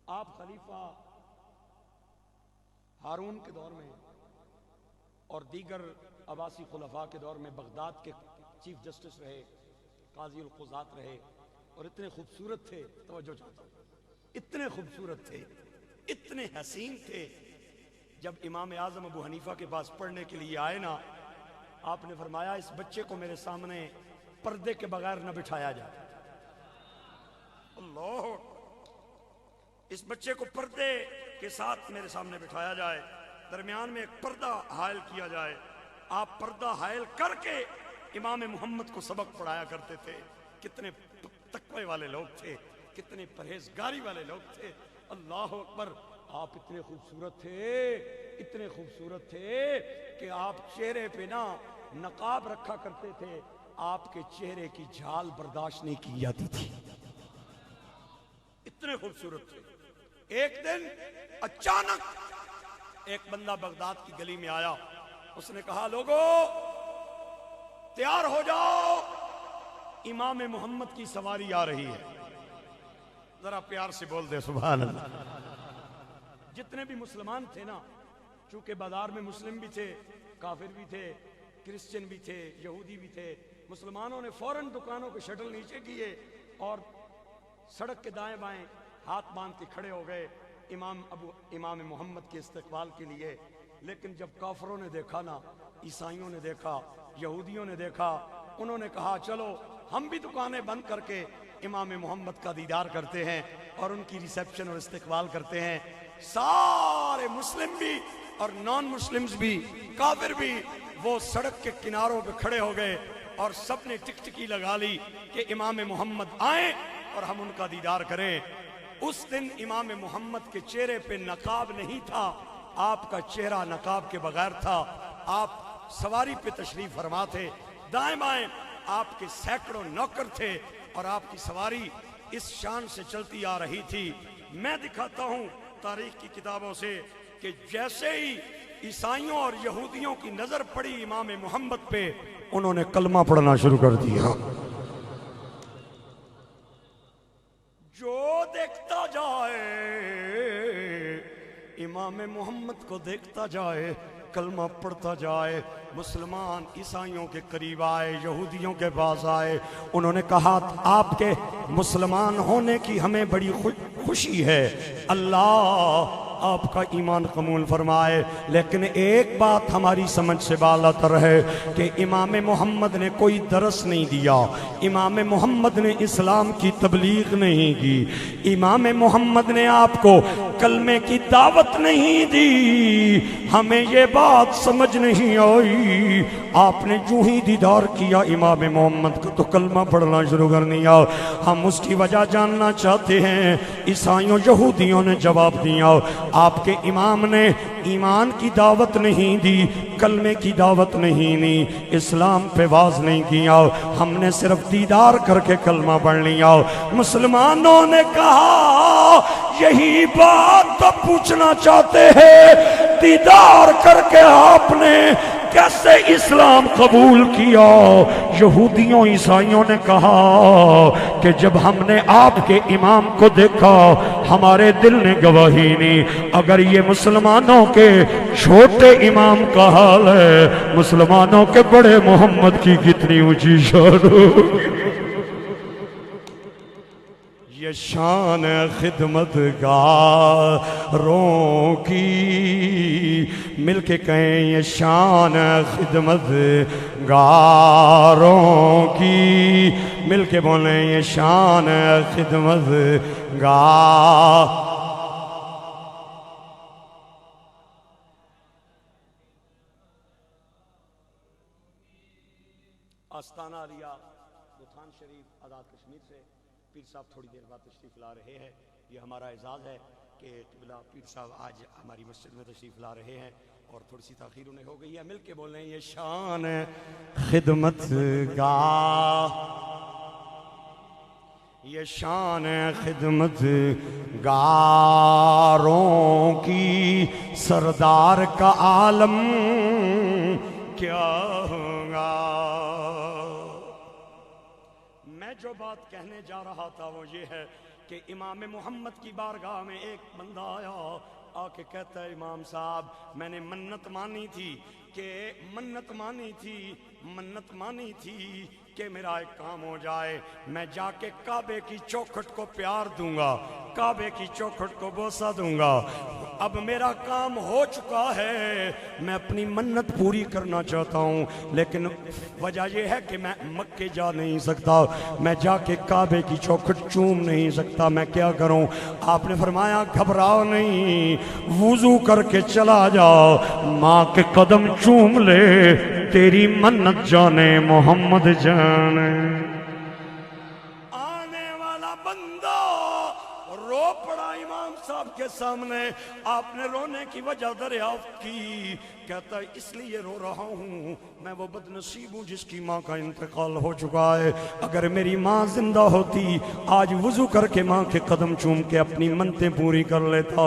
آپ خلیفہ ہارون کے دور میں اور دیگر عباسی خلفاء کے دور میں بغداد کے چیف جسٹس رہے، قاضی القضات رہے، اور اتنے خوبصورت تھے، توجہ چاہتا ہوں، اتنے خوبصورت تھے، اتنے حسین تھے. جب امام اعظم ابو حنیفہ کے پاس پڑھنے کے لیے آئے نا، آپ نے فرمایا اس بچے کو میرے سامنے پردے کے بغیر نہ بٹھایا جائے. اللہ، اس بچے کو پردے کے ساتھ میرے سامنے بٹھایا جائے، درمیان میں ایک پردہ حائل کیا جائے. آپ پردہ حائل کر کے امام محمد کو سبق پڑھایا کرتے تھے. کتنے تقوی والے لوگ تھے، کتنے پرہیزگاری والے لوگ تھے. اللہ اکبر. آپ اتنے خوبصورت تھے، اتنے خوبصورت تھے کہ آپ چہرے پہ نا نقاب رکھا کرتے تھے، آپ کے چہرے کی جھال برداشت نہیں کی جاتی تھی، اتنے خوبصورت تھے. ایک دن اچانک ایک بندہ بغداد کی گلی میں آیا، اس نے کہا لوگو تیار ہو جاؤ، امام محمد کی سواری آ رہی ہے. ذرا پیار سے بول دے سبحان اللہ. جتنے بھی مسلمان تھے نا، چونکہ بازار میں مسلم بھی تھے، کافر بھی تھے، کرسچن بھی تھے، یہودی بھی تھے، مسلمانوں نے فوراً دکانوں کے شٹل نیچے کیے اور سڑک کے دائیں بائیں ہاتھ باندھ کے کھڑے ہو گئے امام محمد کے استقبال کے لیے. لیکن جب کافروں نے دیکھا نا، عیسائیوں نے دیکھا، یہودیوں نے دیکھا، انہوں نے کہا چلو ہم بھی دکانیں بند کر کے امام محمد کا دیدار کرتے ہیں اور ان کی ریسیپشن اور استقبال کرتے ہیں. سارے مسلم بھی اور نان مسلمز بھی، کافر بھی، وہ سڑک کے کناروں پہ کھڑے ہو گئے اور سب نے ٹکٹکی لگا لی کہ امام محمد آئیں اور ہم ان کا دیدار کریں. اس دن امام محمد کے چہرے پہ نقاب نہیں تھا، آپ کا چہرہ نقاب کے بغیر تھا. آپ سواری پہ تشریف فرما تھے، دائیں بائیں آپ کے سینکڑوں نوکر تھے اور آپ کی سواری اس شان سے چلتی آ رہی تھی. میں دکھاتا ہوں تاریخ کی کتابوں سے کہ جیسے ہی عیسائیوں اور یہودیوں کی نظر پڑی امام محمد پہ، انہوں نے کلمہ پڑھنا شروع کر دیا. جو دیکھتا جائے امام محمد کو دیکھتا جائے، کلمہ پڑھتا جائے. مسلمان عیسائیوں کے قریب آئے، یہودیوں کے پاس آئے، انہوں نے کہا آپ کے مسلمان ہونے کی ہمیں بڑی خوشی ہے، اللہ آپ کا ایمان قبول فرمائے، لیکن ایک بات ہماری سمجھ سے بالاتر ہے کہ امام محمد نے کوئی درس نہیں دیا، امام محمد نے اسلام کی تبلیغ نہیں کی، امام محمد نے آپ کو کلمے کی دعوت نہیں دی. ہمیں یہ بات سمجھ نہیں آئی، آپ نے جو ہی دیدار کیا امام محمد کو تو کلمہ پڑھنا شروع کر دیا. ہم اس کی وجہ جاننا چاہتے ہیں. عیسائیوں یہودیوں نے جواب دیا، آپ کے امام نے ایمان کی دعوت نہیں دی، کلمے کی دعوت نہیں دی، اسلام پہ واز نہیں کیا، ہم نے صرف دیدار کر کے کلمہ پڑھ لیا. مسلمانوں نے کہا یہی بات تو پوچھنا چاہتے ہیں، دیدار کر کے آپ نے کیسے اسلام قبول کیا؟ یہودیوں عیسائیوں نے کہا کہ جب ہم نے آپ کے امام کو دیکھا ہمارے دل نے گواہی نہیں. اگر یہ مسلمانوں کے چھوٹے امام کا حال ہے، مسلمانوں کے بڑے محمد کی کتنی اونچی شان ہوگی. یہ شان خدمت گاروں کی، مل کے کہیں یہ شان خدمت گاروں کی، مل کے بولیں یہ شان خدمت گار. آستانہ علیہ بطحان شریف آزاد کشمیر سے پیر صاحب تھوڑی دیر بعد تشریف لا رہے ہیں. یہ ہمارا اعزاز ہے کہ قبلہ پیر صاحب آج ہماری مسجد میں تشریف لا رہے ہیں اور تھوڑی سی تاخیر انہیں ہو گئی ہے. مل کے بول رہے ہیں یہ شان خدمت گاہ، یہ شان خدمت گاروں کی، سردار کا عالم کیا ہوگا. میں جو بات کہنے جا رہا تھا وہ یہ ہے کہ امام محمد کی بارگاہ میں ایک بندہ آیا، آ کے کہتا ہے امام صاحب میں نے منت مانی تھی کہ میرا ایک کام ہو جائے، میں جا کے کعبے کی چوکھٹ کو پیار دوں گا، کعبے کی چوکھٹ کو بوسہ دوں گا۔ اب میرا کام ہو چکا ہے، میں اپنی منت پوری کرنا چاہتا ہوں، لیکن وجہ یہ ہے کہ میں مکے جا نہیں سکتا، میں جا کے کعبے کی چوکھٹ چوم نہیں سکتا، میں کیا کروں؟ آپ نے فرمایا گھبراؤ نہیں، وضو کر کے چلا جا، ماں کے قدم چوم لے، تیری منت جانے محمد جانے۔ آنے والا بندہ رو پڑا امام صاحب کے سامنے، آپ نے رونے کی وجہ دریافت کی، کہتا ہے اس لیے رو رہا ہوں میں وہ بد نصیب ہوں جس کی ماں کا انتقال ہو چکا ہے، اگر میری ماں زندہ ہوتی آج وضو کر کے ماں کے قدم چوم کے اپنی منتیں پوری کر لیتا،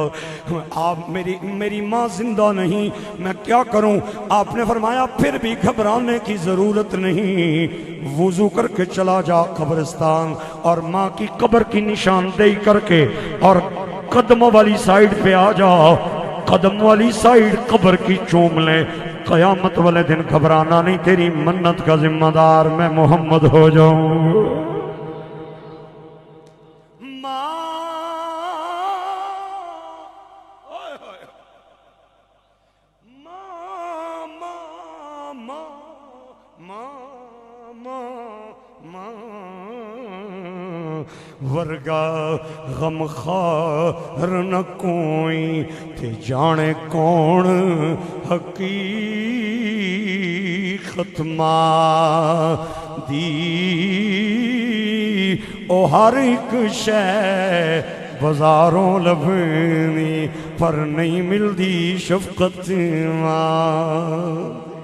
آپ میری ماں زندہ نہیں، میں کیا کروں؟ آپ نے فرمایا پھر بھی گھبرانے کی ضرورت نہیں، وضو کر کے چلا جا قبرستان اور ماں کی قبر کی نشاندہی کر کے اور قدموں والی سائیڈ پہ آ جا، قدم والی سائیڈ قبر کی چوم لے، قیامت والے دن گھبرانا نہیں، تیری منت کا ذمہ دار میں محمد ہو جاؤں۔ ورگا غم خار نہ کوئی تے جانے کون حقیقت ماں دی، او ہر ایک شے بازاروں لبنی پر نہیں ملدی شفقت ماں۔